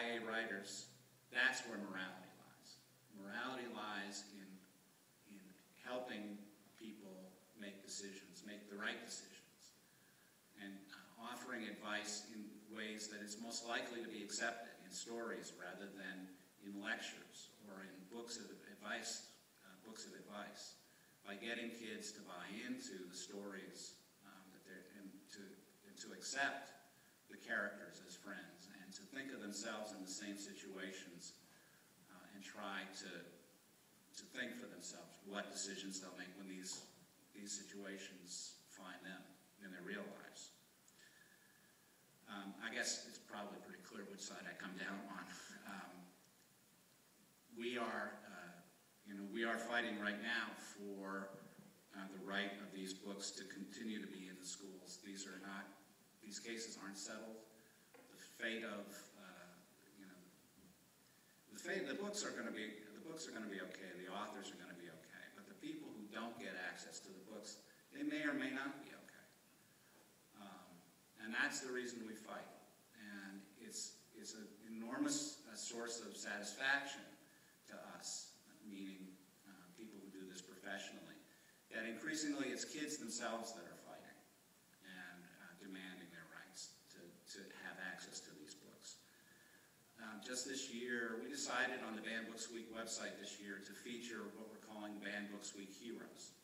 YA writers, that's where morality lies. Morality lies in helping people make decisions, make the right decisions, and offering advice in ways that is most likely to be accepted in stories rather than in lectures or in books of advice, by getting kids to buy into the stories and to accept the characters as friends and to think of themselves in the same situations and try to think for themselves what decisions they'll make when these situations find them in their real lives. I guess it's probably pretty clear which side I come down on. We are fighting right now for the right of these books to continue to be in the schools. These cases aren't settled. The books are going to be okay. The authors are going to be okay. But the people who don't get access to the books, they may or may not be okay. And that's the reason we fight. And it's an enormous source of satisfaction to us, meaning people who do this professionally, that increasingly it's kids themselves that are fighting and demanding their rights to have access to these books. Just this year, we decided on the Banned Books Week website this year to feature what we're calling Banned Books Week heroes.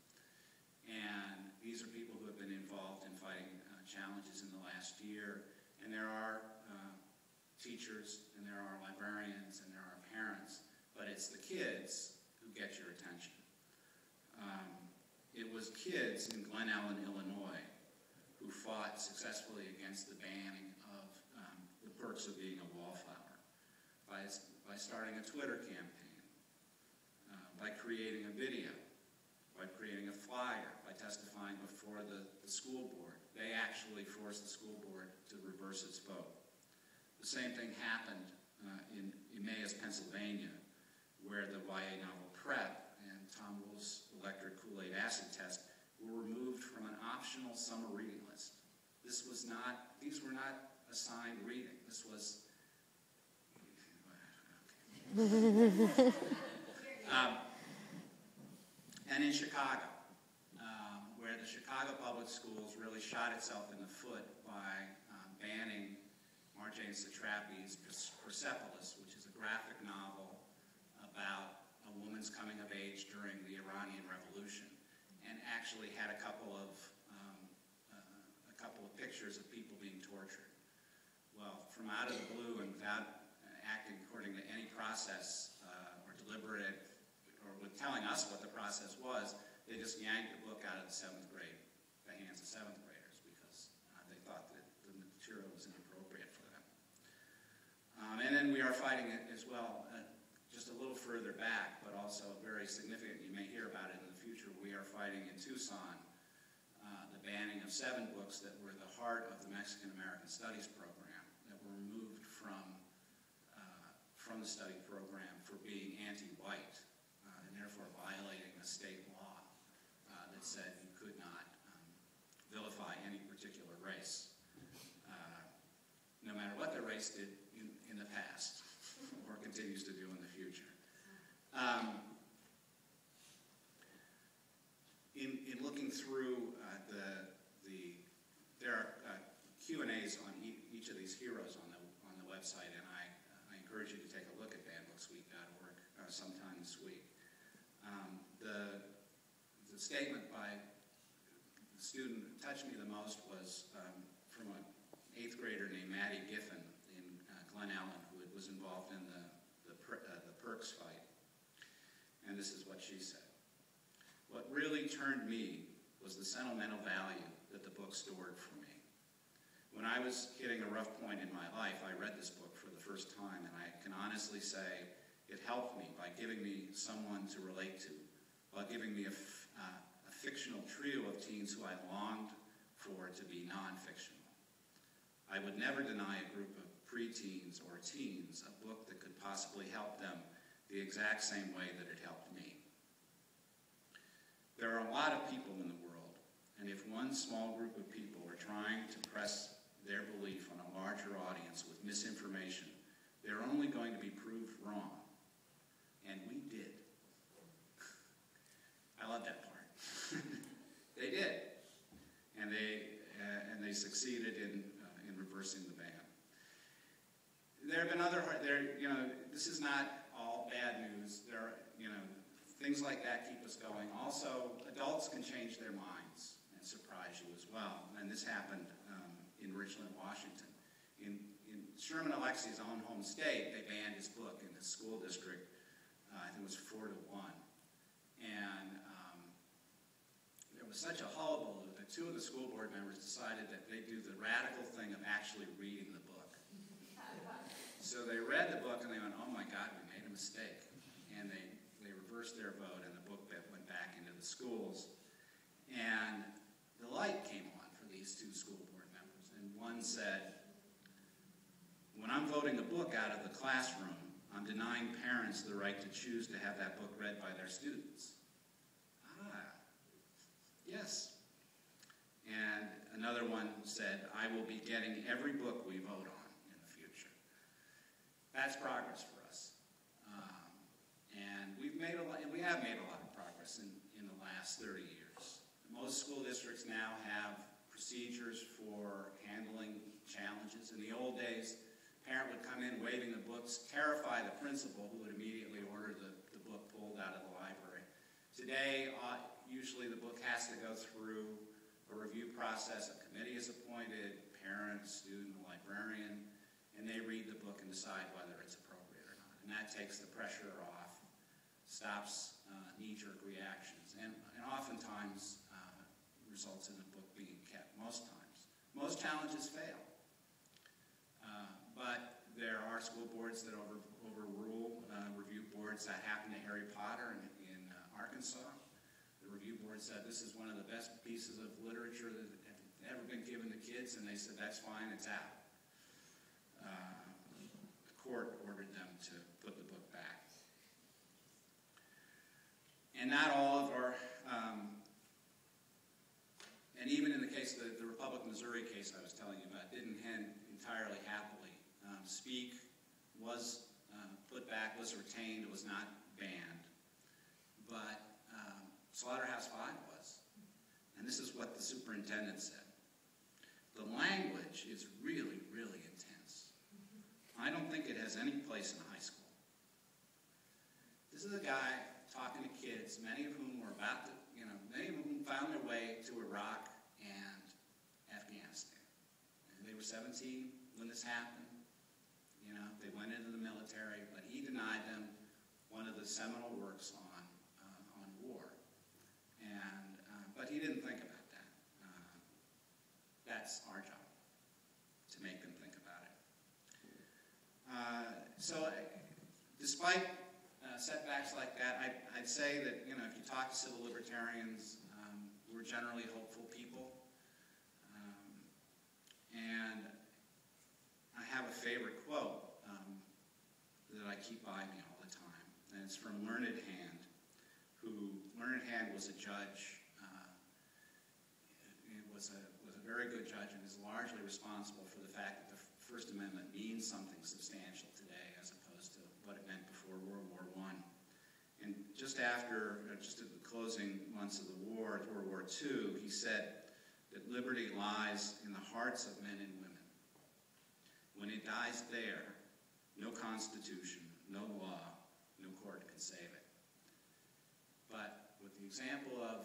And these are people who have been involved in fighting challenges in the last year. And there are teachers, and there are librarians, and there are parents, but it's the kids who get your attention. It was kids in Glen Ellen, Illinois, who fought successfully against the banning of the perks of being a wallflower by starting a Twitter campaign, by creating a video, by creating a flyer, by testifying before the school board. They actually forced the school board to reverse its vote. The same thing happened in Emmaus, Pennsylvania, where the YA novel Prep and Tom Wolfe's electric Kool-Aid acid test were removed from an optional summer reading list. These were not assigned reading. This was... and in Chicago, where the Chicago Public Schools really shot itself in the foot by banning Marjane Satrapi's Persepolis, which is a graphic novel about a woman's coming of age during the Iranian Revolution, and actually had a couple of pictures of people being tortured. Well, from out of the blue and without acting according to any process or deliberate, or with telling us what the process was, they just yanked the book out of the hands of seventh graders because they thought that the material was inappropriate for them. And then we are fighting it as well, just a little further back, but also very significant. You may hear about it in the future. We are fighting in Tucson the banning of 7 books that were the heart of the Mexican-American Studies program, that were removed from the study program for being anti-white, and therefore violating a state law that said you could not vilify any particular race, no matter what the race did in the past, or continues to do in the future. In looking through there are Q&As on each of these heroes on the website, and I encourage you to take a look at bandbooksweek.org sometime this week. The statement by the student who touched me the most was from an 8th grader named Maddie Giffen in Glen Ellen, who was involved in the Perks fight. And this is what she said. "What really turned me was the sentimental value that the book stored for me. When I was hitting a rough point in my life, I read this book for the first time, and I can honestly say it helped me by giving me someone to relate to, by giving me a fictional trio of teens who I longed for to be non-fictional. I would never deny a group of preteens or teens a book that could possibly help them the exact same way that it helped me. There are a lot of people in the world, and if one small group of people are trying to press their belief on a larger audience with misinformation, their only wrong. And we did. I love that part. They did. And they succeeded in reversing the ban. There have been other, this is not all bad news. There are, things like that keep us going. Also, adults can change their minds and surprise you as well. And this happened in Richland, Washington. In Sherman Alexi's own home state, they banned his book in the school district. I think it was 4-1. And there was such a hullabaloo that 2 of the school board members decided that they'd do the radical thing of actually reading the book. So they read the book and they went, oh my God, we made a mistake. And they reversed their vote and the book went back into the schools. And the light came on for these 2 school board members. And one said, when I'm voting a book out of the classroom, I'm denying parents the right to choose to have that book read by their students. Yes. And another one said, I will be getting every book we vote on in the future. That's progress for us. And we have made a lot of progress in the last 30 years. Most school districts now have procedures for handling challenges. In the old days, a parent would come in waving the books, terrify the principal, who would immediately order the book pulled out of the library. Today, usually the book has to go through a review process. A committee is appointed, parent, student, librarian, and they read the book and decide whether it's appropriate or not. And that takes the pressure off, stops knee-jerk reactions, and oftentimes results in the book being kept, most times. Most challenges fail. But there are school boards that overrule review boards. That happened to Harry Potter in Arkansas. The review board said this is one of the best pieces of literature that had ever been given to kids, and they said that's fine, it's out. The court ordered them to put the book back. And not all of our, and even in the case of the Republic Missouri case I was telling you about, didn't end entirely happily. Speak was put back, was retained, it was not banned. But Slaughterhouse-Five was. And this is what the superintendent said. The language is really, really intense. I don't think it has any place in high school. This is a guy talking to kids, many of whom were about to, many of whom found their way to Iraq and Afghanistan. And they were 17 when this happened. They went into the military, but he denied them one of the seminal works on war. But he didn't think about that. That's our job, to make them think about it. So despite setbacks like that, I'd say that, if you talk to civil libertarians, we're generally hopeful people. And I have a favorite quote that I keep by me all the time, and it's from Learned Hand, Learned Hand was a judge, was a very good judge, and is largely responsible for the fact that the First Amendment means something substantial today as opposed to what it meant before World War I. And just at the closing months of the war, World War II, he said that liberty lies in the hearts of men and women. When it dies there, no constitution, no law, no court can save it. But with the example of